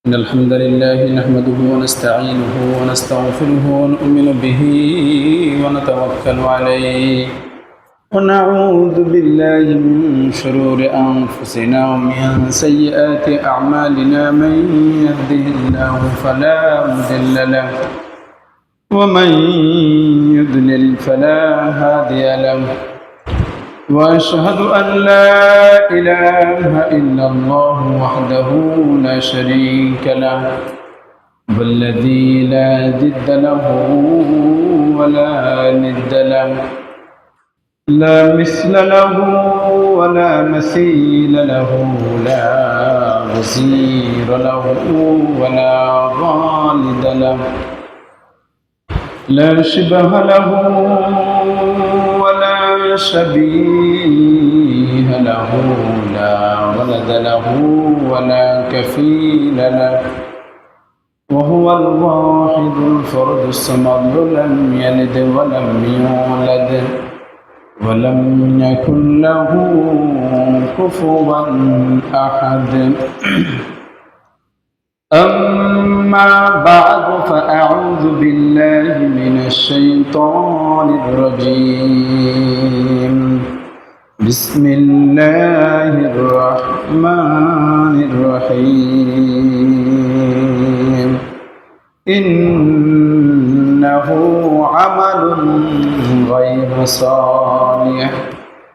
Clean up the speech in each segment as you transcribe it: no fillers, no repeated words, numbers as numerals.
إن الحمد لله نحمده ونستعينه ونستغفره ونؤمن به ونتوكل عليه ونعوذ بالله من شرور أنفسنا ومن سيئات أعمالنا من يهده الله فلا مضل له ومن يضلل فلا هادي له وأشهد أن لا إله إلا الله وحده لا شريك له والذي لا ضد له ولا ند له لا مثل له ولا مثيل له لا وزير له ولا والد له لا شبه له ولا شبيه له لا ولد له ولا كفيل له وهو الواحد الفرد الصمد لم يلد ولم يولد ولم يكن له كفوا أحد أما بعد فأعوذ بالله من الشيطان الرجيم بسم الله الرحمن الرحيم إنه عمل غير صالح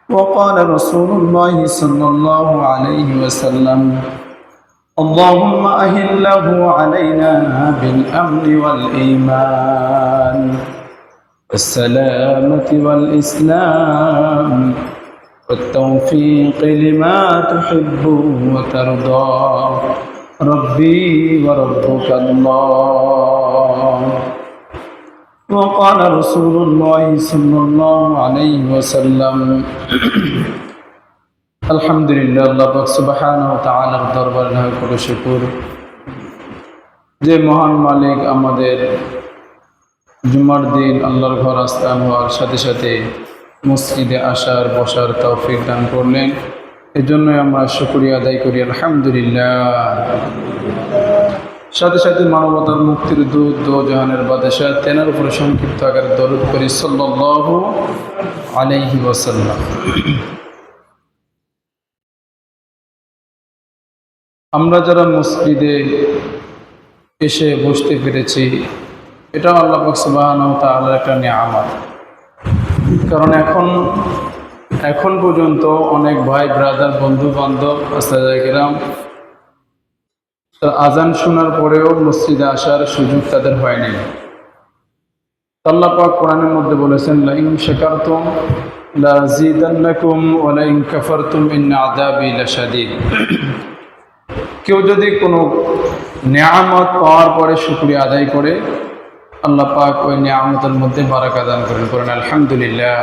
وقال رسول الله صلى الله عليه وسلم اللهم أهله علينا بالأمن والإيمان والسلامة والإسلام والتوفيق لما تحب وترضى ربي وربك الله وقال رسول الله صلى الله عليه وسلم আলহামদুলিল্লাহ, আল্লাহ পাক সুবহানাহু ওয়া তাআলার দরবারে লাখ কোটি শুকর যে মহান মালিক আমাদের জুমার দিন আল্লাহর ঘর আস্থান হওয়ার সাথে সাথে মসজিদে আসার বসার তৌফিক দান করলেন। এজন্যই আমরা শুকরিয়া আদায় করি আলহামদুলিল্লাহ। সাথে সাথে মানবতার মুক্তির দূত দো জাহানের বাদশাহ তেনার উপরে সংক্ষিপ্ত আকারে দরুদ করি সাল্লাল্লাহু আলাইহি ওয়াসাল্লাম। আমরা যারা মসজিদে এসে বসতে পেরেছি, এটা আল্লাহ পাক সুবহানাহু ওয়া তাআলার একটা নিয়ামত। কারণ এখন পর্যন্ত অনেক ভাই ব্রাদার বন্ধু বান্ধব আস্তাজাকিরাম আজান শোনার পরেও মসজিদে আসার সুযোগ তাদের হয়নি। আল্লাহ পাক কোরআনের মধ্যে বলেছেন লা ইন শাকারতুম লা আযীদান্নাকুম ওয়া লা ইন কাফারতুম ইন্না আযাবি লাশাদীদ। কেউ যদি কোনো নিয়ামত পাওয়ার পরে শুকরিয়া আদায় করে, আল্লাহ পাক ওই নিয়ামতের মধ্যে বারাকা দান করেন আলহামদুলিল্লাহ।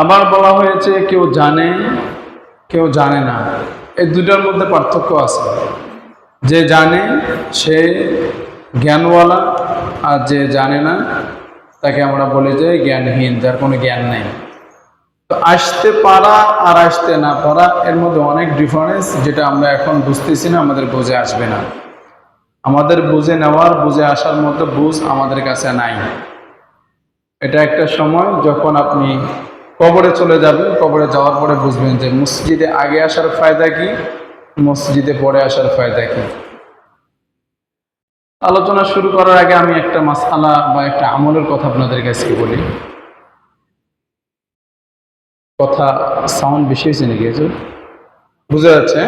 আবার বলা হয়েছে কেউ জানে কেউ জানে না, এই দুটার মধ্যে পার্থক্য আছে। যে জানে সে জ্ঞানওয়ালা, আর যে জানে না তাকে আমরা বলি যে জ্ঞানহীন, যার কোনো জ্ঞান নেই। তো আসতে পারা আর আসতে না পারা এর মধ্যে অনেক ডিফারেন্স, যেটা আমরা এখন বুঝতেছি না, আমাদের বুঝে আসবে না। আমাদের বুঝে নেওয়ার বুঝে আসার মতো বুঝ আমাদের কাছে নাই। এটা একটা সময় যখন আপনি কবরে চলে যাবেন, কবরে যাওয়ার পরে বুঝবেন যে মসজিদে আগে আসার ফায়দা কি, মসজিদে পরে আসার ফায়দা কি। আলোচনা শুরু করার আগে আমি একটা মাসআলা বা একটা আমলের কথা আপনাদের কাছে বলি। কথা সাউন্ড বেশি হয়েছে নাকি? বুঝা যাচ্ছে?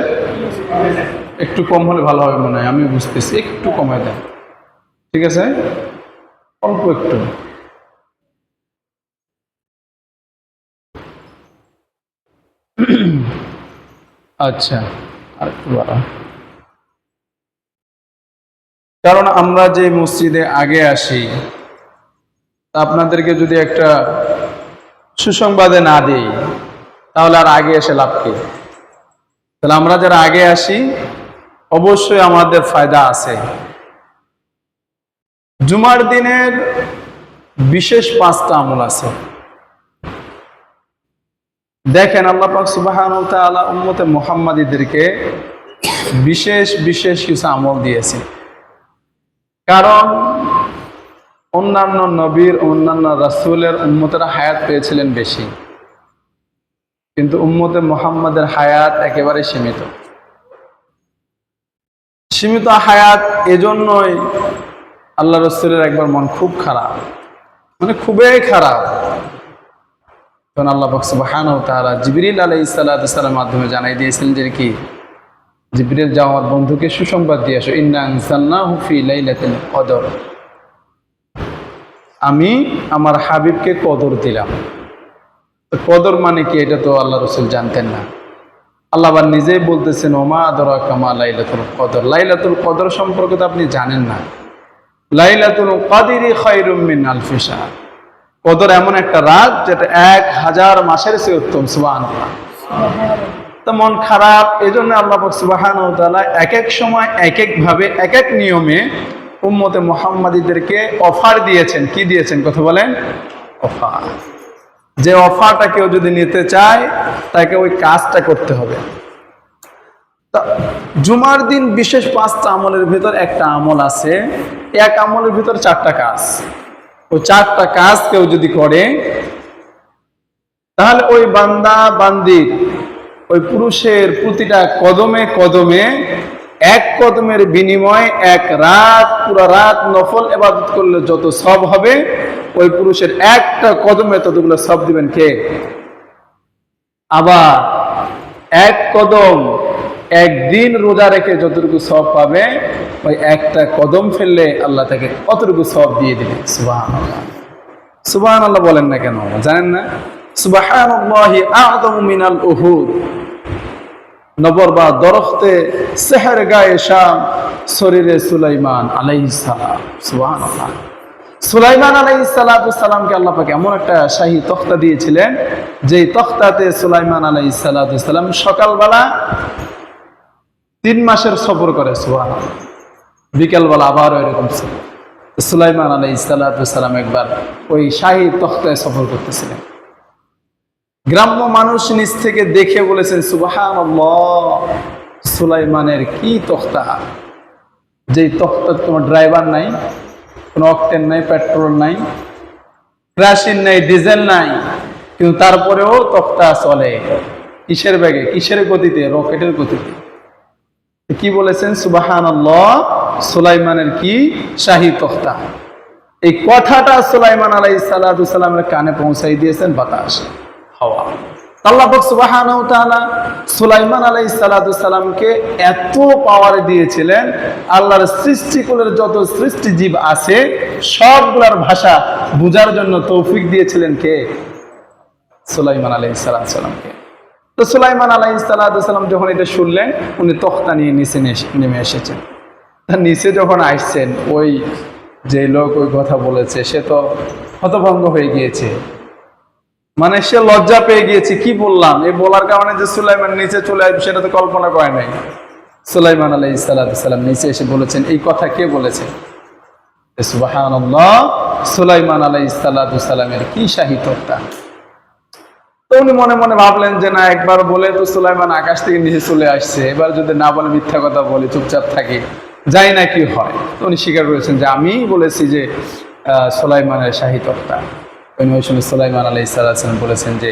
একটু কম হলে ভালো হবে মনে হয়, আমি বুঝতেছি। একটু কমায় দেন, ঠিক আছে? অল্প একটু। আচ্ছা, আর একটু বাড়া। কারণ আমরা যে মসজিদে আগে আসি, আপনাদেরকে যদি একটা সুসংবাদে না দিই তাহলে আর আগে এসে লাভ কি? তাহলে আমরা যারা আগে আসি অবশ্যই আমাদের ফায়দা আছে। জুমার দিনের বিশেষ 5টা আমল আছে। দেখেন আল্লাহ পাক সুবহানাহু ওয়া তাআলা উম্মতে মুহাম্মাদীদেরকে বিশেষ বিশেষ কিছু আমল দিয়েছি। কারণ অন্যান্য নবীর অন্যান্য রাসূলের উম্মতেরা হায়াত পেয়েছিলেন বেশি, কিন্তু উম্মতে মুহাম্মাদের হায়াত একেবারে সীমিত। সীমিত হায়াত এজন্যই আল্লাহ রাসূলের একবার মন খুব খারাপ, মানে খুবই খারাপ। তখন আল্লাহ পাক সুবহানাহু ওয়া তাআলা জিবরিল আলাইহিস সালামের মাধ্যমে জানাই দিয়েছিলেন যে কি, জিবরিল যাও আমার বন্ধুকে সুসংবাদ দিয়ে আসো, ইন্না আনজালনাহু ফি লাইলাতিল কদর, আমি আমার হাবিবকে কদর দিলাম। কদর মানে কি এটা তো আল্লাহ রাসূল জানতেন না। আল্লাহ আবার নিজেই বলতেছেন ওমা আদরাকা মা লাইলাতুল কদর, লাইলাতুল কদর সম্পর্কে তো আপনি জানেন না। লাইলাতুল কদরি খায়রুম মিন আলফি শাহর, কদর এমন একটা রাত যেটা 1000 মাসের চেয়ে উত্তম। সুবহানাল্লাহ। তো মন খারাপ, এজন্য আল্লাহ পাক সুবহানাহু ওয়া তাআলা এক এক সময় এক এক ভাবে এক এক নিয়মে উম্মতে মুহাম্মাদীদেরকে অফার দিয়েছেন। কি দিয়েছেন কথা বলেন? অফার। যে অফারটা কেউ যদি নিতে চায় তাকে ওই কাজটা করতে হবে। তা জুমার দিন বিশেষ 5টা আমলের ভিতর একটা আমল আছে, এক আমলের ভিতর 4টা কাজ। ওই 4টা কাজ কেউ যদি করে তাহলে ওই বান্দা বান্দির, ওই পুরুষের প্রতিটা কদমে কদমে, এক কদমের বিনিময়ে এক রাত, পুরো রাত নফল ইবাদত করলে যত সওয়াব হবে, ওই পুরুষের একটা কদমে ততগুলো সওয়াব দিবেন কে? আবার এক কদম একদিন রোজা রেখে যতটুকু সওয়াব পাবে, ওই একটা কদম ফেললে আল্লাহ তাকে অতটুকু সওয়াব দিয়ে দিবে। সুবহানাল্লাহ। সুবহানাল্লাহ বলেন না কেন? জানেন না? সুবহানাল্লাহি আ'যামু মিনাল উহুদ, নবর বা দরখতে সেহের গায়ে শাম, শরীরে সুলাইমান আলাইহিস সালাম। সুবহানাল্লাহ। সুলাইমান আলাইহিস সালামকে আল্লাহ পাক এমন একটা শাহী তখতা দিয়েছিলেন, যেই তখতাতে সুলাইমান আলাইহিস সালাম সকালবেলা 3 মাসের সফর করে। সুবহানাল্লাহ। বিকেলবেলা আবার এরকম সুলাইমান আলাইহিস সালাম একবার ওই শাহী তখতায় সফর করতেছিলেন। গ্রাম্য মানুষ নিচ থেকে দেখে বলেছেন সুবহানাল্লাহ, সুলাইমানের কি তখতা, যেই তখতা তোমার ড্রাইভার নাই, কোনো অকটেন নাই, পেট্রোল নাই, কেরোসিন নাই, ডিজেল নাই, কিন্তু তারপরেও তখতা চলে। কিসের বেগে, কিসের গতিতে? রকেটের গতিতে। কি বলেছেন? সুবহানাল্লাহ, সুলাইমানের কি শাহী তখতা। এই কথাটা সুলাইমান আলাইহিস সালামের কানে পৌঁছাই দিয়েছেন বাতাস, হাওয়া। আল্লাহ পাক সুবহানাহু ওয়া তাআলা সুলাইমান আলাইহিস সালামকে এত পাওয়ার দিয়েছিলেন, আল্লাহর সৃষ্টিকুলের যত সৃষ্টি জীব আছে সবগুলোর ভাষা বুঝার জন্য তৌফিক দিয়েছিলেন কে? সুলাইমান আলাইহিস সালামকে। তো সুলাইমান আলাইহিস সালাম যখন এটা শুনলেন, উনি তখতা নিয়ে নিচে নেমে এসেছেন। তার নিচে যখন আসছেন, ওই যে লোক ওই কথা বলেছে সে তো হতভম্ব হয়ে গিয়েছে, মানে সে লজ্জা পেয়ে গিয়েছে। কি বললাম, এই বলার কারণে যে সুলাইমান নিচে চলে আসবে সেটা তো কল্পনা করে নাই। সুলাইমান আলাইহিস সালাম নিচে এসে বলেছেন, এই কথা কে বলেছে? সুবহানাল্লাহ, সুলাইমান আলাইহিস সালামের কি শাহী তখতা। তো উনি মনে মনে ভাবলেন যে না, একবার বলে তো সুলাইমান আকাশ থেকে নিচে চলে আসছে, এবার যদি না বলে মিথ্যা কথা বলি, চুপচাপ থাকি, যাই না কি হয়। তো উনি স্বীকার করেছেন যে আমি বলেছি যে সুলাইমানের শাহী তখতা। ওই সময় সুলাইমান আলাইহিস সালাম বলেছেন যে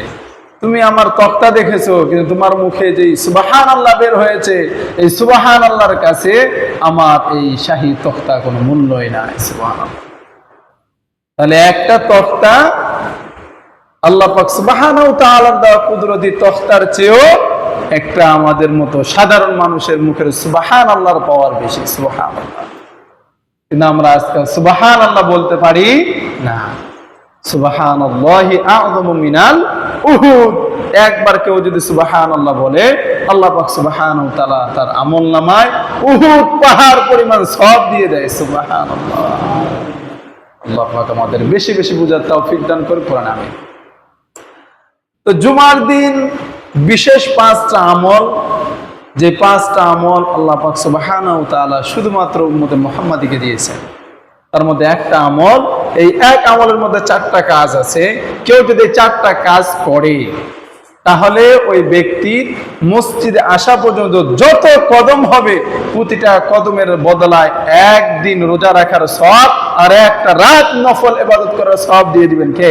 তুমি আমার তখতা দেখেছো, কিন্তু তোমার মুখে যে সুবহানাল্লাহ বের হয়েছে, এই সুবহানাল্লাহর কাছে আমার এই শাহী তখতা কোনো মূল্যই নাই। সুবহানাল্লাহ। তাহলে একটা তখতা আল্লাহ পাক সুবহানাহু ওয়া তাআলার দেওয়া কুদরতি তখতার চেয়েও একটা আমাদের মতো সাধারণ মানুষের মুখের সুবহানাল্লাহর পাওয়ার বেশি। সুবহানাল্লাহ। কিন্তু আমরা আজকাল সুবহানাল্লাহ বলতে পারি না। সুবহানাল্লাহি আ'যামু মিনাল উহুদ, একবার কেউ যদি সুবহানাল্লাহ বলে, আল্লাহ পাক সুবহানাহু ওয়া তাআলা তার আমলনামায় উহুদ পাহাড় পরিমাণ সওয়াব দিয়ে দেয়। সুবহানাল্লাহ। আল্লাহ পাক আমাদের বেশি বেশি বুঝার তৌফিক দান করে। কোরআন আমিন। তো জুমার দিন বিশেষ 5টা আমল, যে 5টা আমল আল্লাহ পাক সুবহানাহু ওয়া তাআলা শুধুমাত্র উম্মতে মুহাম্মাদীকে দিয়েছেন, তার মধ্যে একটা আমল, এই এক আমলের মধ্যে 4টা কাজ আছে। কেউ যদি 4টা কাজ করে তাহলে ওই ব্যক্তির মসজিদে আসা পর্যন্ত যত কদম হবে, প্রতিটা কদমের বদলায় একদিন রোজা রাখার সওয়াব আর একটা রাত নফল ইবাদত করার সওয়াব দিয়ে দিবেন কে?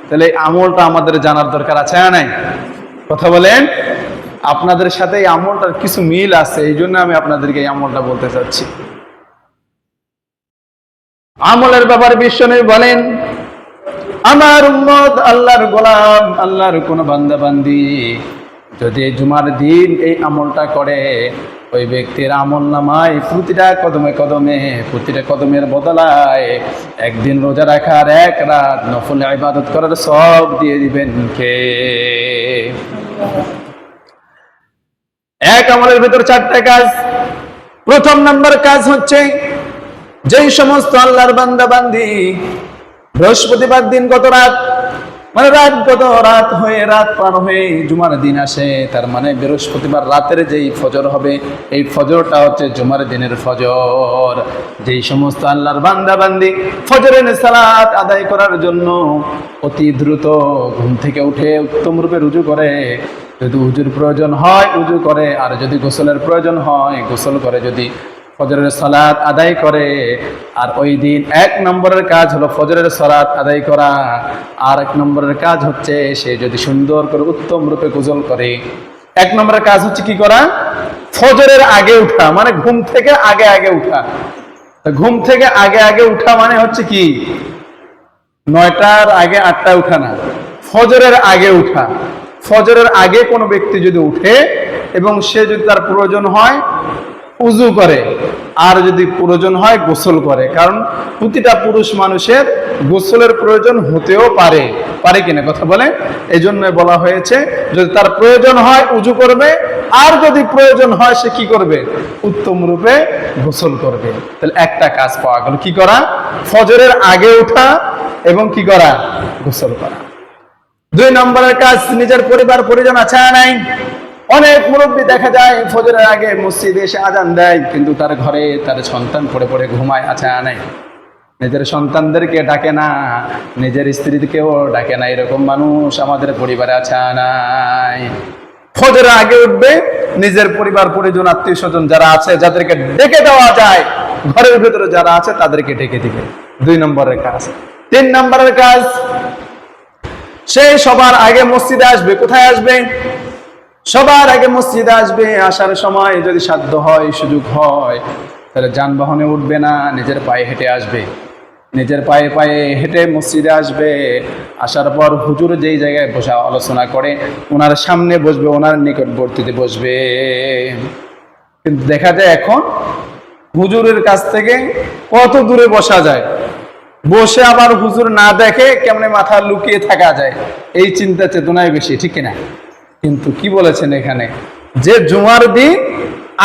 তাহলে এই আমলটা আমাদের জানার দরকার আছে না নাই? কথা বলেন। আপনাদের সাথে এই আমলটার কিছু মিল আছে, এই জন্য আমি আপনাদেরকে এই আমলটা বলতে চাচ্ছি। আমলের ব্যাপারে বিশ্বনবী বলেন, আমার উম্মত আল্লাহর গোলাম, আল্লাহর কোন বান্দা বান্দি যদি জুমার দিন এই আমলটা করে, ওই ব্যক্তির আমল নামায় প্রতিটা কদমে কদমে, প্রতিটা কদমের বদলায় একদিন রোজা রাখার এক রাত নফল ইবাদত করার সওয়াব দিয়ে দিবেন কে? এক আমলের ভিতর চারটা কাজ। প্রথম নাম্বার কাজ হচ্ছে, যেই সমস্ত আল্লাহর বান্দা বান্দি বৃহস্পতিবার দিন কত রাত, মানে রাত হয়ে রাত পার হয়ে জুমার দিন আসে, তার মানে বৃহস্পতিবার রাতের যেই ফজর হবে, এই ফজরটা হচ্ছে জুমার দিনের ফজর। যেই সমস্ত আল্লাহর বান্দা বান্দি ফজরের সালাত আদায় করার জন্য অতি দ্রুত ঘুম থেকে উঠে উত্তম রূপে রুজু করে, যদি উজুর প্রয়োজন হয় উজু করে, আর যদি গোসলের প্রয়োজন হয় গোসল করে, যদি ফজরের সালাত আদায় করে, আর ওই দিন এক নম্বরের কাজ হলো ফজরের সালাত আদায় করা, আর এক নম্বরের কাজ হচ্ছে সে যদি সুন্দর করে উত্তম রূপে গোসল করে। এক নম্বরের কাজ হচ্ছে কি করা? ফজরের আগে উঠা, মানে ঘুম থেকে আগে আগে উঠা। ঘুম থেকে আগে আগে উঠা মানে হচ্ছে কি 9টার আগে 8টায় উঠা না, ফজরের আগে উঠা। ফজরের আগে কোনো ব্যক্তি যদি উঠে এবং সে যদি তার প্রয়োজন হয় উজু করে, আর যদি প্রয়োজন হয় গোসল করে, কারণ প্রতিটা পুরুষ মানুষের গোসলের প্রয়োজন হতেও পারে, পারে কিনা কথা বলে। এই জন্য বলা হয়েছে যদি তার প্রয়োজন হয় উজু করবে, আর যদি প্রয়োজন হয় সে কি করবে? উত্তম রূপে গোসল করবে। তাহলে একটা কাজ পাওয়া গেল, কি করা? ফজরের আগে উঠা এবং কি করা? গোসল করা। 2 নম্বরের কাজ, নিজের পরিবার পরিজন আছে না নাই? অনেক মুরব্বী দেখা যায় ফজরের আগে মসজিদে এসে আজান দেয়, কিন্তু তার ঘরে তার সন্তান পড়ে পড়ে ঘুমায়, আছে না নাই? নিজের সন্তানদেরকে ডাকে না, নিজের স্ত্রীকেও ডাকে না, এরকম মানুষ আমাদের পরিবারে আছে না নাই? ফজরের আগে উঠবে, নিজের পরিবার পরিজন আত্মীয় স্বজন যারা আছে, যাদেরকে ডেকে দেওয়া যায়, ঘরের ভিতরে যারা আছে তাদেরকে ডেকে দিবে। 2 নম্বরের কাজ। 3 নম্বরের কাজ, সে সবার আগে মসজিদে আসবে। কোথায় আসবে? সবার আগে মসজিদে আসবে। আসার সময় যদি সাধ্য হয়, সুযোগ হয়, তাহলে যানবাহনে উঠবে না, নিজের পায়ে হেঁটে আসবে। নিজের পায়ে পায়ে হেঁটে মসজিদে আসবে। আসার পর হুজুর যেই জায়গায় বসা আলোচনা করে ওনার সামনে বসবে, ওনার নিকটবর্তীতে বসবে। কিন্তু দেখা যায় এখন হুজুরের কাছ থেকে কত দূরে বসা যায়, বসে আবার হুজুর না দেখে কেমনে মাথা লুকিয়ে থাকা যায়, এই চিন্তা চেতনায় বেশি, ঠিক কিনা? কিন্তু কি বলেছেন এখানে, যে জুমার দিন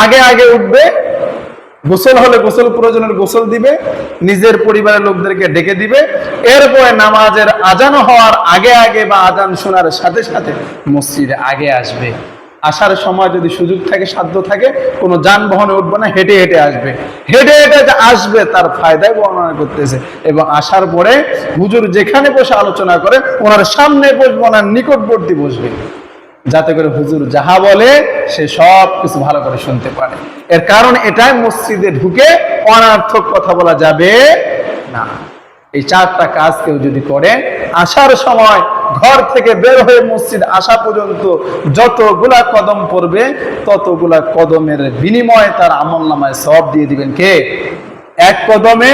আগে আগে উঠবে, গোসল হলে গোসল প্রয়োজনের গোসল দিবে, নিজের পরিবারের লোকদেরকে ডেকে দিবে, এরপরে নামাজের আজান হওয়ার আগে আগে বা আজান শোনার সাথে সাথে মসজিদে আগে আসবে। আসার সময় যদি সুযোগ থাকে, সাধ্য থাকে, কোনো যানবাহনে উঠবে না, হেঁটে হেঁটে আসবে। হেঁটে হেঁটে যে আসবে তার ফায়দায় বর্ণনা করতেছে। এবং আসার পরে হুজুর যেখানে বসে আলোচনা করে ওনার সামনে বসবে, ওনার নিকটবর্তী বসবে, যাতে করে হুজুর যাহা বলে সে সব কিছু ভালো করে শুনতে পারে। এর কারণ এটাই, মসজিদে ঢুকে অনার্থক কথা বলা যাবে না। এই 4টা কাজ কেউ যদি করে, আসার সময় ঘর থেকে বের হয়ে মসজিদ আসা পর্যন্ত যতগুলা কদম পড়বে, ততগুলা কদমের বিনিময়ে তার আমলনামায় সওয়াব দিয়ে দিবেন কে? এক কদমে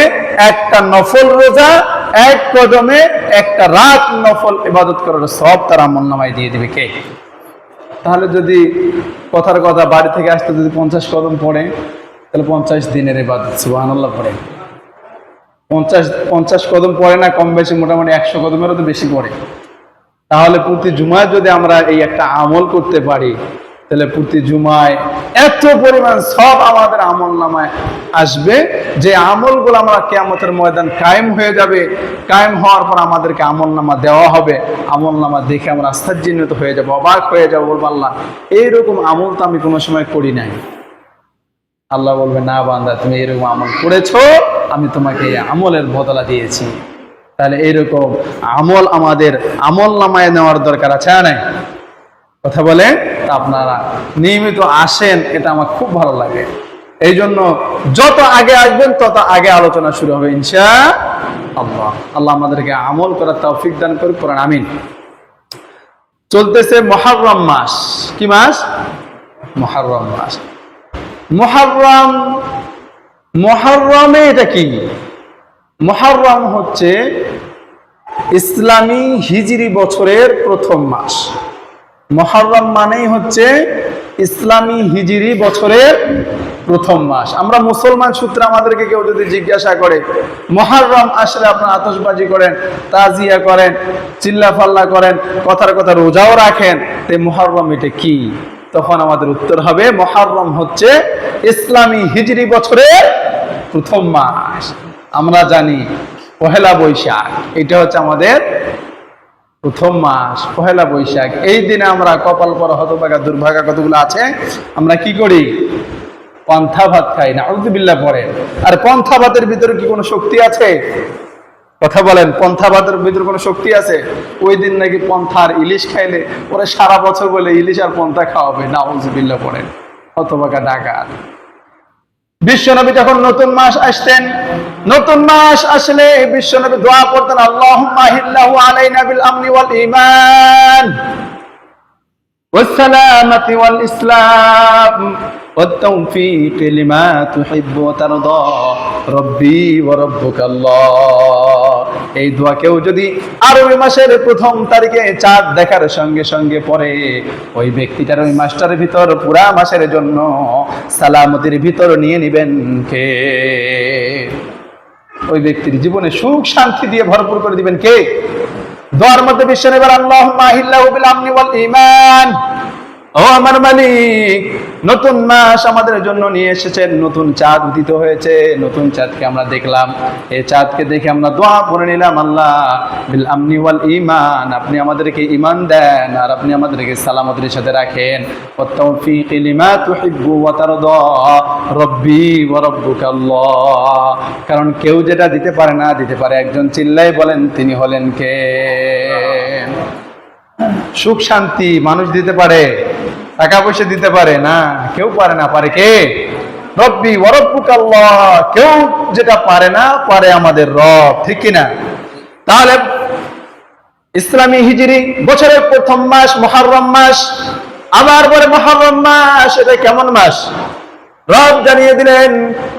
একটা নফল রোজা, এক কদমে একটা রাত নফল ইবাদত করার সওয়াব তার আমলনামায় দিয়ে দিবে কে? তাহলে যদি কথার কথা বাড়ি থেকে আসতে যদি 50 কদম পড়ে, তাহলে 50 দিনের ইবাদত, সুবহানাল্লাহ পড়ে। 50 কদম পড়ে না, কম বেশি মোটামুটি 100 কদমেরও তো বেশি পড়ে। তাহলে প্রতি জুমায় যদি আমরা এই একটা আমল করতে পারি, তাহলে প্রতি জুমায় এত পরিমাণ সব আমাদের আমল নামায় আসবে, যে আমলগুলো আমরা কিয়ামতের ময়দান কায়েম হয়ে যাবে। কায়েম হওয়ার পর আমাদেরকে আমল নামা দেওয়া হবে। আমল নামা দেখে আমরা আশ্চর্যান্বিত হয়ে যাবো, অবাক হয়ে যাবো, বলবো আল্লাহ এইরকম আমল তো আমি কোনো সময় করি নাই। আল্লাহ বলবে, না বান্দা, তুমি এরকম আমল করেছো, আমি তোমাকে এই আমলের বদলা দিয়েছি। তাহলে এইরকম আমল আমাদের আমল নামায় নেওয়ার দরকার আছে না? কথা বলে আপনারা নিয়মিত আসেন, এটা আমার খুব ভালো লাগে। এই জন্য যত আগে আসবেন তত আগে আলোচনা শুরু হবে ইনশাআল্লাহ। আল্লাহ আমাদেরকে আমল করার তৌফিক দান করুন, পড়েন আমিন। চলতেছে মুহররম মাস। কি মাস? মুহররম মাস। মুহররমে এটা কি? মুহররম হচ্ছে ইসলামী হিজরি বছরের প্রথম মাস। মুহররম মানেই হচ্ছে ইসলামী হিজরি বছরের প্রথম মাস। আমরা মুসলমান সূত্রে আমাদেরকে কেউ যদি জিজ্ঞাসা করে মুহররম আসলে আপনারা আতশবাজি করেন, তাজিয়া করেন, চিল্লাফাল্লা করেন, কথার কথা রোজাও রাখেন, তো মুহররম এটা কি? তখন আমাদের উত্তর হবে মুহররম হচ্ছে ইসলামী হিজরি বছরের প্রথম মাস। আমরা জানি পহেলা বৈশাখ, এটা হচ্ছে আমাদের প্রথম মাস, পহেলা বৈশাখ। এই দিনে আমরা কপাল পরা হতভাগা দুর্ভাগা কতগুলো আছে, আমরা কি করি? পন্থা ভাত খাই, নাউযুবিল্লাহ পড়ে। আর পন্থা ভাতের ভিতরে কি কোনো শক্তি আছে? কথা বলেন, পন্থা ভাতের ভিতরে কোনো শক্তি আছে? ওই দিন নাকি পন্থার ইলিশ খাইলে ওরা সারা বছর বলে ইলিশ আর পন্থা খাওয়াবে, নাউযুবিল্লাহ পড়েন, হতভাগা ডাকাত। বিশ্বনবী যখন নতুন মাস আসতেন, নতুন মাস আসলে বিশ্বনবী দোয়া করতেন, আল্লাহুম্মা আহিল্লাহু আলাইনা বিল আমনি ওয়াল ঈমান ওয়াস সালামাতি ওয়াল ইসলাম ওয়াত তাওফীক লিমা তুহিব্বু ওয়া তারদা রব্বি ওয়া রাব্বুকাল্লাহ। এই দোয়া কেউ যদি আরবি মাসের প্রথম তারিখে চাঁদ দেখার সঙ্গে সঙ্গে পড়ে, ওই ব্যক্তিটার ওই মাসটার ভিতর পুরা মাসের জন্য সালামতির ভিতর নিয়ে নিবেন কে? ওই ব্যক্তির জীবনে সুখ শান্তি দিয়ে ভরপুর করে দিবেন কে? দোয়ার মধ্যে বিশ্বনবী আল্লাহুম্মা আহিল্লাহু বিল আমনি ওয়াল ঈমান, ও আমার মালিক, নতুন মাস আমাদের জন্য নিয়ে এসেছেন, নতুন চাঁদ উদিত হয়েছে, নতুন চাঁদকে আমরা দেখলাম, এই চাঁদকে দেখে আমরা দোয়া পড়ে নিলাম, আল্লাহ বিল আমনি ওয়াল ঈমান, আপনি আমাদেরকে ঈমান দেন আর আপনি আমাদেরকে সালামতের সাথে রাখেন, ওয়াত তাওফীক লিমা তুহিব্বু ওয়া তারদা রব্বি ওয়া রাব্বুকাল্লাহ। কারণ কেউ যেটা দিতে পারে না, দিতে পারে একজন, চিল্লাই বলেন তিনি হলেন কে? সুখ শান্তি মানুষ দিতে পারে, টাকা পয়সা দিতে পারে না, কেউ পারে না, পারে কে? রব্বি ওয়া রাব্বুকাল্লাহ। কেউ যেটা পারে না, পারে আমাদের রব, ঠিক কিনা? তাহলে ইসলামী হিজরি বছরের প্রথম মাস মুহররম মাস। আবার পরে মুহররম মাস, এটা কেমন মাস? রব জানিয়ে দিলেন,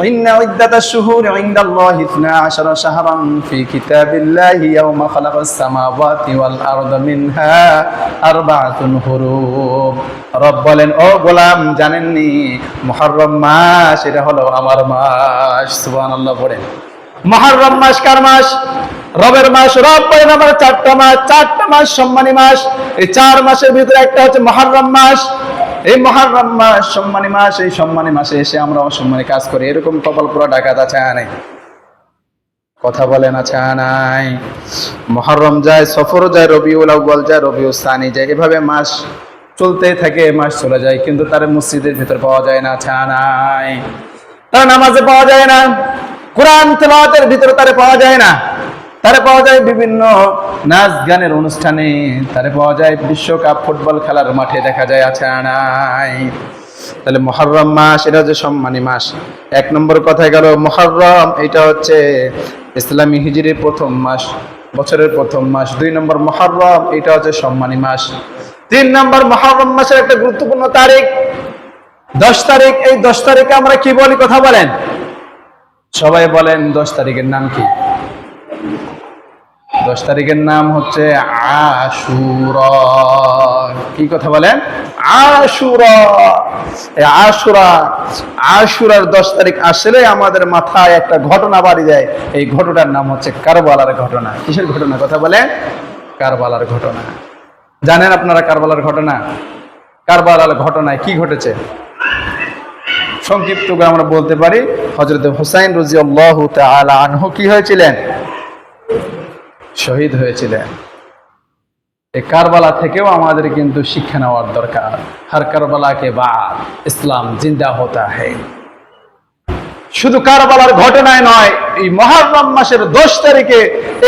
ইন্না ইদ্দাতাশ শুহুরি ইনদাল্লাহি 12 শাহরান ফি কিতাবিল্লাহি ইয়াওমা খালাকাস সামাওয়াতি ওয়াল আরদা মিনহা আরবাআতুন হুরুম। রব বলেন, ও গোলাম জানেননি মুহররম মাস এটা হলো আমার মাস। সুবহানাল্লাহ পড়েন। মুহররম মাস কার মাস? রবের মাস। রব বলেন আমার 4টা মাস, 4টা মাস সম্মানী মাস। এই 4 মাসের ভিতরে একটা হচ্ছে মুহররম মাস। এই মুহররম মাস সম্মানী মাস, এই সম্মানী মাসে এসে আমরা অসম্মানী কাজ করি, এরকম কপাল পুরা ডাকাত আছে নাই? কথা বলেন আছে নাই? মুহররম যায়, সফর যায়, রবিউল আউয়াল যায়, রবিউল সানি যায়, এভাবে মাস চলতে থাকে, মাস চলে যায়, কিন্তু তার মসজিদের ভিতর পাওয়া যায় না, আছে নাই? তার নামাজে পাওয়া যায় না, কোরআন তেলাওয়াতের ভিতরে তারে পাওয়া যায় না, তারে পাওয়া যায় বিভিন্ন নাচ গানের অনুষ্ঠানে, তারে পাওয়া যায় বিশ্বকাপ ফুটবল খেলার মাঠে, দেখা যায়, আছে নাই? তাহলে মুহররম মাস এটা হচ্ছে সম্মানী মাস। 1 নম্বর কথায় গেল মুহররম, এটা হচ্ছে ইসলামী হিজরির প্রথম মাস, বছরের প্রথম মাস। 2 নম্বর মুহররম, এটা হচ্ছে সম্মানী মাস। 3 নম্বর মুহররম মাসের একটা গুরুত্বপূর্ণ তারিখ 10 তারিখ। এই 10 তারিখে আমরা কি বলি? কথা বলেন, সবাই বলেন 10 তারিখের নাম কি? 10 তারিখের নাম হচ্ছে আশুরা। কি কথা বলেন? আশুরা। এই আশুরার 10 তারিখ আসলে আমাদের মাথায় একটা ঘটনা বাড়ি যায়। এই ঘটনার নাম হচ্ছে কারবালার ঘটনা। কিসের ঘটনা? কথা বলেন, কারবালার ঘটনা। জানেন আপনারা কারবালার ঘটনা? কারবালার ঘটনায় কি ঘটেছে? সংক্ষিপ্ত করে আমরা বলতে পারি, হযরত হুসাইন রাদিয়াল্লাহু তাআলা আনহু কি হয়েছিলেন? শহীদ হয়েছিলেন। এই কারবালা থেকেও আমাদের কিন্তু শিক্ষা নেওয়ার দরকার। হর কারবালা কে বাদ ইসলাম জিন্দা হতা হ্যায়। শুধু কারবালার ঘটনায় নয়, এই মুহররম মাসের 10 তারিখে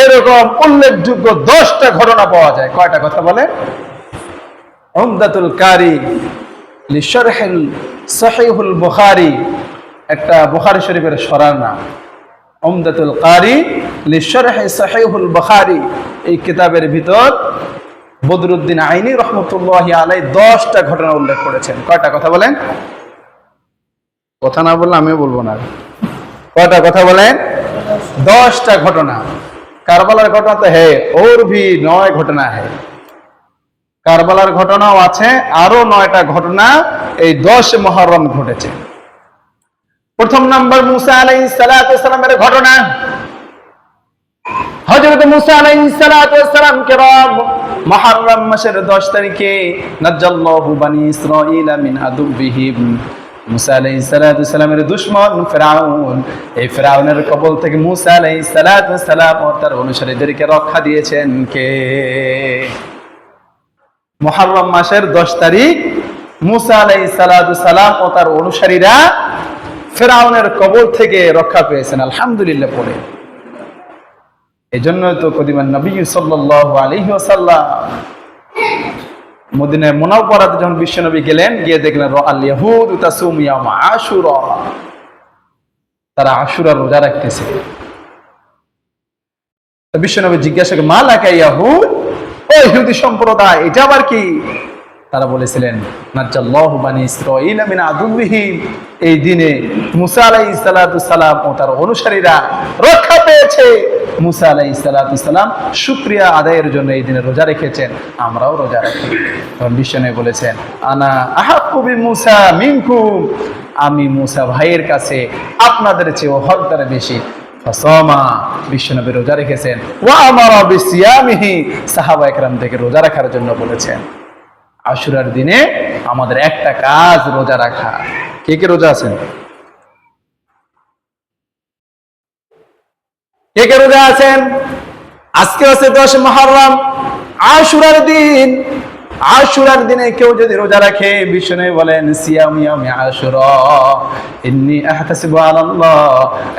এরকম উল্লেখযোগ্য 10টা ঘটনা পাওয়া যায়। কয়টা কথা বলে? উমদাতুল কারি লিশরহিল সহিহুল বুখারী, একটা বুখারী শরীফের শরহ নাম উমদাতুল কারি লিশরহি সহিহুল বুখারী। এই কিতাবের ভিতর বদরুদ্দিন আইনি রহমতুল্লাহি আলাইহি 10টা ঘটনা উল্লেখ করেছেন। কয়টা কথা বলেন? কথা না বললে আমিও বলবো না। কয়টা কথা বলেন? 10টা ঘটনা। কারবালার ঘটনা তো হে और भी 9 ঘটনা है। কারবালার ঘটনাও আছে, আরো 9টা ঘটনা এই 10 মুহররম ঘটেছে। প্রথম নাম্বার মুসা আলাইহিস সালাতু ওয়াস সালামের ঘটনা। হযরত মুসা আলাইহিস সালাতু ওয়াস সালাম কিরাম মুহররম মাসের 10 তারিখে নাজ্জাল্লাহু বনি ইসরাঈল মিন আদুবিহিম, মুসা আলাইহিস সালাতু ওয়াস সালামের দুশমন ফিরআউন, এই ফিরআউনের কবল থেকে মুসা আলাইহিস সালাতু ওয়াস সালাম ও তার অনুসারীদেরকে রক্ষা দিয়েছেন কে? মুহররম মাসের 10 তারিখ মুসা আলাইহিস সালাতু ওয়াস সালাম ও তার অনুসারীরা ফিরআউনের কবল থেকে রক্ষা পেয়েছেন, আলহামদুলিল্লাহ পড়ে। এজন্য তো কদিমান নবী সাল্লাল্লাহু আলাইহি ওয়াসাল্লাম মদিনায় মুনাওয়ারাতে যখন বিশ্বনবী গেলেন, গিয়ে দেখলেন আল ইয়াহুদ তাসুম ইয়াউম আশুরা, তারা আশুরার রোজা রাখতেছে। তো বিশ্বনবী জিজ্ঞাসা করলেন মা লাকা ইয়াহুদ, ও ইহুদি সম্প্রদায় এটা আবার কি? তারা বলেছিলেন নাজ্জাল্লাহু বনি ইসরাঈল মিন আদুবিহিম, এই দিনে মুসা আলাইহিস সালাতু সালাম ও তার অনুসারীরা রক্ষা পেয়েছে। মুসা আলাইহিস সালাতু সালাম শুকরিয়া আদায়ের জন্য এই দিনে রোজা রেখেছেন, আমরাও রোজা রাখি। তখন বিশ্বনবী বলেছেন আনা আহাক্কু বিমুসা মিনকুম, আমি মুসা ভাইয়ের কাছে আপনাদের চেয়ে হকদার বেশি। ফাসামা, বিশ্বনবী রোজা রেখেছেন। ওয়া আমারা বিসিয়ামিহি, সাহাবা একরামদেরকে রোজা রাখার জন্য বলেছেন। আশুরার দিনে আমাদের একটা কাজ রোজা রাখা। কে কে রোজা আছেন? কে কে রোজা আছেন? আজকে হচ্ছে 10 মুহররম, আশুরার দিন। আশুরার দিনে কেউ যদি রোজা রাখে, বিষ্ণু বলেন সিয়াম ইয়াউমি আশুরা ইন্নী আহতাসিবু আলাল্লাহ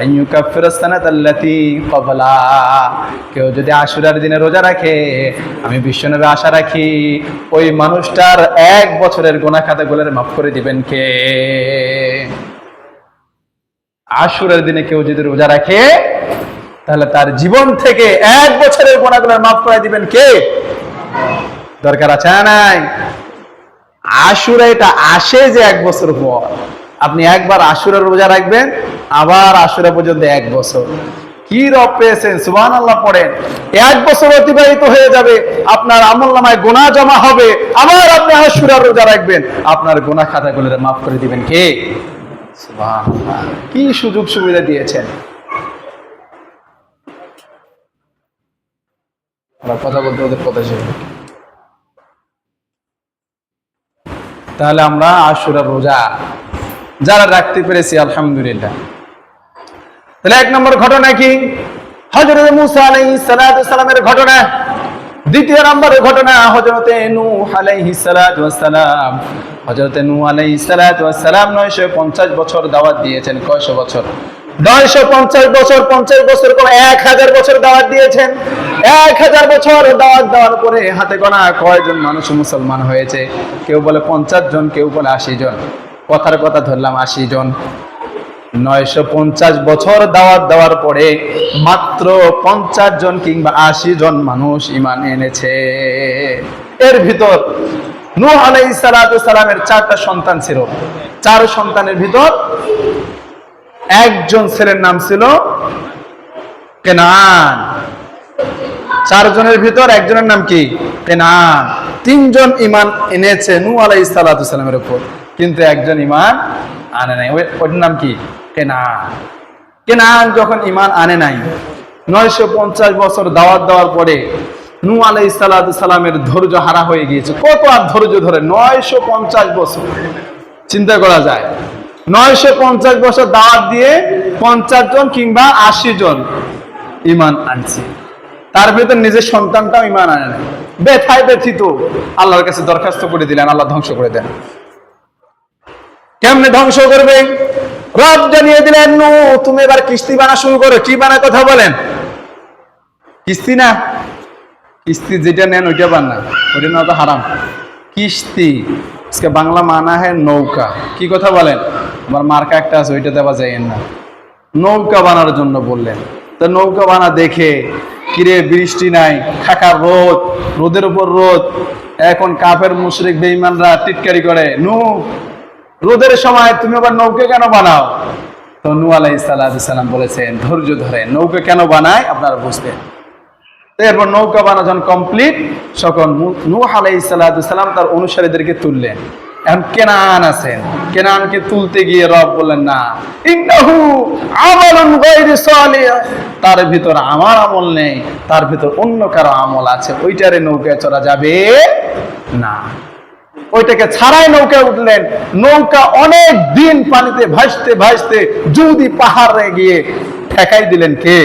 আন ইউকাফিরা সানাতাল্লাতী ক্বাবলা। কেউ যদি আশুরার দিনে রোজা রাখে, আমি বিষ্ণু আশা রাখি ওই মানুষটার 1 বছরের গুনাহ খাতাগুলোর মাফ করে দিবেন কে? আশুরার দিনে কেউ যদি রোজা রাখে, তাহলে তার জীবন থেকে 1 বছরের গুনাহগুলো মাফ করে দিবেন কে? দরকার আছে নাই? আশুরা এটা আসে যে 1 বছর পর। আপনি একবার আশুরা রোজা রাখবেন, আবার আশুরা পর্যন্ত 1 বছর। কি রব পেয়েছেন, সুবহানাল্লাহ পড়েন। 1 বছর অতিবাহিত হয়ে যাবে, আপনার আমলনামায় গুনাহ জমা হবে, আবার আপনি আশুরা রোজা রাখবেন, আপনার গুনাহ খাতাগুলো মাফ করে দিবেন কে? সুবহানাল্লাহ। কি সুযোগ সুবিধা দিয়েছেন। কথা বলতে ওদের কথা ছিল। তাহলে আমরা আশুরা রোজা যারা রাখতে পেরেছি আলহামদুলিল্লাহ। তাহলে 1 নম্বর ঘটনা কি? হযরত মুসা আলাইহিস সালাতু ওয়াস সালামের ঘটনা। দ্বিতীয় নম্বরের ঘটনা হযরত নূহ আলাইহিস সালাতু ওয়াস সালাম। হযরত নূহ আলাইহিস সালাতু ওয়াস সালাম 950 বছর দাওয়াত দিয়েছেন। কয়শো বছর? 950 বছর। 50 বছর পর 1000 বছর দাওয়াত দিয়েছেন। 1000 বছর দাওয়াত দেওয়ার পরে হাতে গোনা কয়জন মানুষ মুসলমান হয়েছে? কেউ বলে 50 জন, কেউ বলে 80 জন। কথার কথা ধরলাম 80 জন। 950 বছর দাওয়াত দেওয়ার পরে মাত্র 50 জন কিংবা 80 জন মানুষ ঈমান এনেছে। এর ভিতর নূহ আলাইহিস সালাতু সালামের 4টা সন্তান ছিল। 4 সন্তানের ভিতর একজন ছেলের নাম ছিল কেনান। 4 জনের ভিতর একজনের নাম কি? কেনান। 3 জন ঈমান এনেছে নূহ আলাইহিস সালাতু সালামের উপর, কিন্তু একজন ঈমান আনে নাই। ওর নাম কি? কেনান। কেনান যখন ঈমান আনে নাই, 950 বছর দাওয়াত দেওয়ার পরে নূহ আলাইহিস সালাতু সালামের ধৈর্য হারা হয়ে গিয়েছে। কত আর ধৈর্য ধরে? 950 বছর। চিন্তা করা যায়, 950 বছর দাওয়াত দিয়ে 50 জন কিংবা 80 জন ঈমান আনছে, তার ভিতর নিজের সন্তানটাও ঈমান আনে না। ব্যথায় ব্যথিত আল্লাহর কাছে দরখাস্ত করে দিলেন, আল্লাহ ধ্বংস করে দেন। কেমনে ধ্বংস করবে? রব জানিয়ে দিলেন, নূহ তুমি এবার কিস্তি বানা শুরু করো। কি বানা কথা বলেন? কিস্তি না, কিস্তি যেটা নেন ওইটা বানা, ওইটা না তো হারাম। কিস্তি इसका বাংলা মানা है নৌকা। কি কথা বলেন? আমার মার্কা একটা আছে, ওইটা দেওয়া যায় না। নৌকা বানার জন্য বললেন। তো নৌকা বানা দেখে, কিরে বৃষ্টি নাই, খাকার রোদ, রোদের উপর রোদ, এখন কাফের মুশরিক বেঈমানরা টিটকারি করে, নূহ রোদের সময় তুমি আবার নৌকা কেন বানাও? তো নূহ আলাইহিস সালাম বলেছেন, ধৈর্য ধরে নৌকা কেন বানায় আপনারা বুঝবেন। এরপর নৌকা বানা যখন কমপ্লিট, তখন নূহ আলাইহিস সালাম তার অনুসারীদেরকে তুললেন। এখন কেনান আছেন, কেনানকে তুলতে গিয়ে রব বললেন, না, ইন্নাহু আমালুন গায়রু সালিহ, তার ভিতর আমার আমল নেই, তার ভিতর অন্য কারো আমল আছে, ওইটারে নৌকায় চড়া যাবে না। ওইটাকে ছাড়াই নৌকায় উঠলেন। নৌকা অনেক দিন পানিতে ভাসতে ভাসতে যদি পাহাড়ে গিয়ে ঠেকাই দিলেন কে?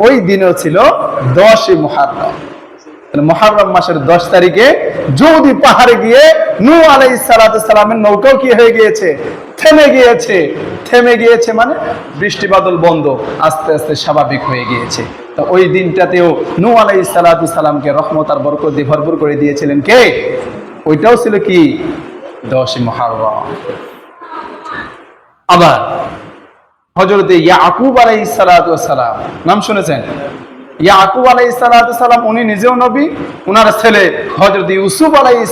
ওই দিনও ছিল 10 মুহররম। মুহররম মাসের 10 তারিখে যদি পাহাড়ে গিয়ে নূহ আলাইহিস সালামের নৌকাও কি হয়ে গিয়েছে? থেমে গিয়েছে। থেমে গিয়েছে মানে বৃষ্টি বাদল বন্ধ, আস্তে আস্তে স্বাভাবিক হয়ে গিয়েছে। তো ওই দিনটাতেও নূহ আলাইহিস সালামকে রহমত আর বরকত দিয়ে ভরপুর করে দিয়েছিলেন কে? ওইটাও ছিল কি? 10 মুহররম। আবার হযরত ইয়াকুব আলাইহিস সালাম, নাম শুনেছেন? ইয়াকুব আলাইহিস সালাম উনি নিজেও নবী, উনার ছেলে হযরত ইউসুফ আলাইহিস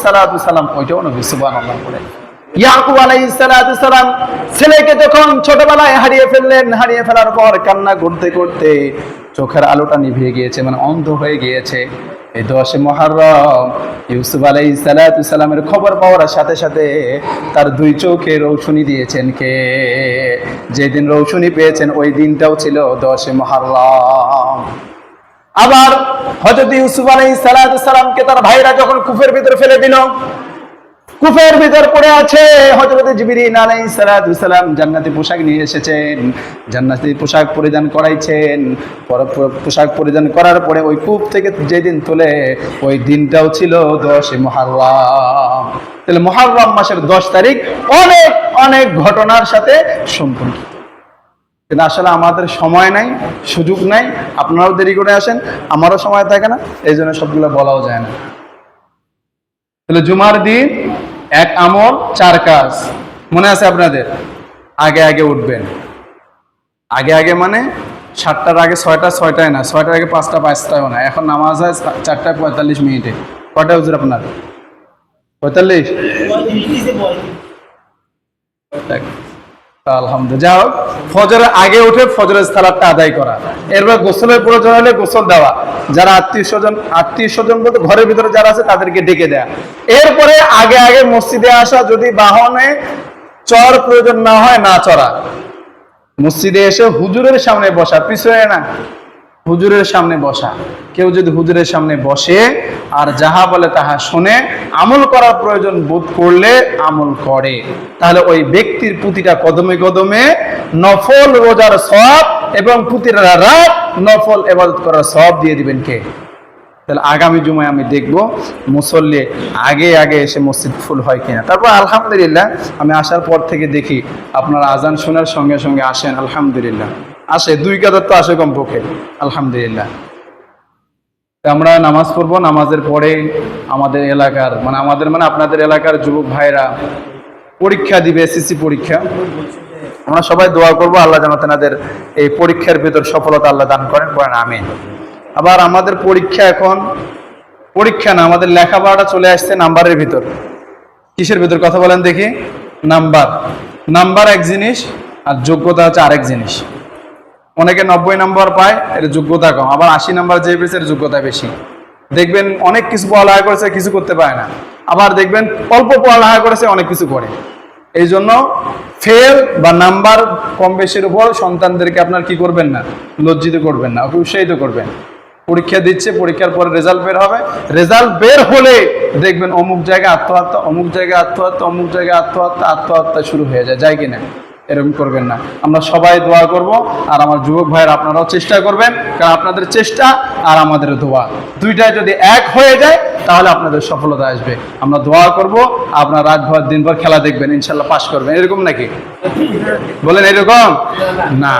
সালাম ওইটাও নবী। সুবহানাল্লাহ বলে। ইয়াকুব আলাইহিস সালাম ছেলেকে যখন ছোটবেলায় হারিয়ে ফেললেন, হারিয়ে ফেলার পর কান্না করতে করতে চোখের আলোটা নিভিয়ে গিয়েছে, মানে অন্ধ হয়ে গিয়েছে। এই 10 মুহররম ইউসুফ আলাইহিস সালামের খবর পাওয়ার সাথে সাথে তার 2 চোখে রৌশনি দিয়েছেন কে? যেদিন রৌশনি পেয়েছেন ওই দিনটাও ছিল 10 মুহররম। আবার হযরত ইউসুফ আলাইহিস সালামকে তার ভাইরা যখন কূপের ভিতরে ফেলে দিল, কূপের ভিতর পড়ে আছে, হযরত জিবরিল আলাইহিস সালাম জান্নাতি পোশাক নিয়ে এসেছেন, জান্নাতি পোশাক পরিধান করাইছেন। পোশাক পরিধান করার পরে ওই কূপ থেকে যেদিন তুলে ওই দিনটাও ছিল 10 মুহররম। তাহলে মুহররম মাসের 10 তারিখ অনেক অনেক ঘটনার সাথে সম্পর্কিত। কিন্তু আসলে আমাদের সময় নাই, সুযোগ নাই, আপনারাও দেরি করে আসেন, আমারও সময় থাকে না, এই জন্য সবগুলো বলাও যায় না। তাহলে জুমার দিন 1 আমল 4 কাজ, মনে আছে আপনাদের? আগে আগে উঠবেন। আগে আগে মানে 7টার আগে 6টা, 6টায় না, 6টার আগে 5টা, 5টায়ও না। এখন নামাজ হয় 4:45 কয়টা হুজুর আপনার? 45? আলহামদুলিল্লাহ। যাও, ফজরের আগে উঠে ফজরের সালাতটা আদায় করা, এরপর গোসলের প্রয়োজন হলে গোসল দেওয়া, যারা আত্মীয় স্বজন বলতে ঘরের ভিতরে যারা আছে তাদেরকে ডেকে দেয়া, এরপরে আগে আগে মসজিদে আসা, যদি বাহনে চর প্রয়োজন না হয় না চড়া, মসজিদে এসে হুজুরের সামনে বসা, পিছনে না, হুজুরের সামনে বসা। কেউ যদি হুজুরের সামনে বসে আর যাহা বলে তাহা শুনে আমল করার প্রয়োজন বোধ করলে আমল করে, তাহলে ওই ব্যক্তির প্রতিটা কদমে কদমে নফল রোজার সওয়াব এবং প্রতিটা রাত নফল ইবাদত করার সওয়াব দিয়ে দিবেন কে? তাহলে আগামী জুমায় আমি দেখব মুসল্লি আগে আগে এসে মসজিদ ফুল হয় কিনা। তারপর আলহামদুলিল্লাহ আমি আসার পর থেকে দেখি আপনারা আজান শোনার সঙ্গে সঙ্গে আসেন, আলহামদুলিল্লাহ আসে, 2 কাতার তো আসে কমপক্ষে, আলহামদুলিল্লাহ। আমরা নামাজ পড়বো, নামাজের পরে আমাদের এলাকার মানে আপনাদের এলাকার যুবক ভাইরা পরীক্ষা দিবে, এসএসসি পরীক্ষা। আমরা সবাই দোয়া করবো আল্লাহ যেন তেনাদের এই পরীক্ষার ভিতর সফলতা আল্লাহ দান করেন, বলেন আমিন। আবার আমাদের পরীক্ষা এখন পরীক্ষা না, আমাদের লেখাপড়াটা চলে আসছে নাম্বারের ভিতর। কিসের ভিতর কথা বলেন দেখি? নাম্বার এক জিনিস আর যোগ্যতা হচ্ছে আরেক জিনিস। অনেকে 90 নম্বর পায়, এর যোগ্যতা কম, আবার 80 নম্বর যে পেয়েছে এর যোগ্যতা বেশি। দেখবেন অনেক কিছু পড়ালেখা করেছে, কিছু করতে পারে না, আবার দেখবেন অল্প পড়ালেখা করেছে, অনেক কিছু করে। এই জন্য ফেল বা নাম্বার কম বেশির উপর সন্তানদেরকে আপনার কি করবেন না, লজ্জিত করবেন না, ওকে উৎসাহিত করবেন। পরীক্ষা দিচ্ছে, পরীক্ষার পরে রেজাল্ট বের হবে, রেজাল্ট বের হলে দেখবেন অমুক জায়গায় আত্মহত্যা, অমুক জায়গায় আত্মহত্যা, অমুক জায়গায় আত্মহত্যা শুরু হয়ে যায় কিনা? এরকম করবেন না। আমরা সবাই দোয়া করব, আর আমার যুবক ভাইয়ের আপনারাও চেষ্টা করবেন, কারণ আপনাদের চেষ্টা আর আমাদের দোয়া দুইটাই যদি এক হয়ে যায় তাহলে আপনাদের সফলতা আসবে। আমরা দোয়া করব, আপনার রাতভর দিনভর খেলা দেখবেন, ইনশাল্লাহ পাশ করবেন। এরকম নাকি বলেন? এরকম না,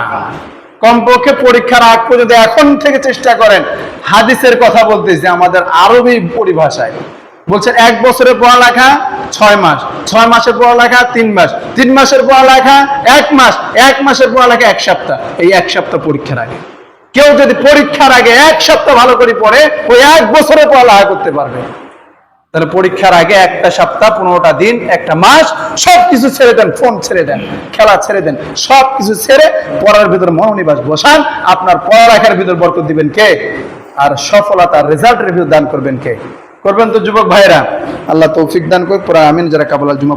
কমপক্ষে পরীক্ষার আগ পর্যন্ত এখন থেকে চেষ্টা করেন। হাদিসের কথা বলতেছি আমাদের আরবি পরিভাষায় বলছেন 1 বছরের পড়ালেখা 6 মাস, 6 মাসের পড়ালেখা 3 মাস, 3 মাসের পড়ালেখা 1 মাস, 1 মাসের পড়ালেখা 1 সপ্তাহ। এই 1 সপ্তাহ পরীক্ষার আগে কেউ যদি পরীক্ষার আগে 1 সপ্তাহ ভালো করে পড়ে, ওই 1 বছরের পড়ালেখা করতে পারবে। তাহলে পরীক্ষার আগে 1টা সপ্তাহ, 15টা দিন, 1টা মাস সবকিছু ছেড়ে দেন, ফোন ছেড়ে দেন, খেলা ছেড়ে দেন, সবকিছু ছেড়ে পড়ার ভিতর মনোনিবাস বসান। আপনার পড়ালেখার ভিতর বরকত দিবেন কে? আর সফলতার রেজাল্টের ভিতর দান করবেন কে? করবেন তো যুবক ভাইরা? আল্লাহ তৌফিক দান করুক। পুরা আমিন। যারা কাবুল জুমা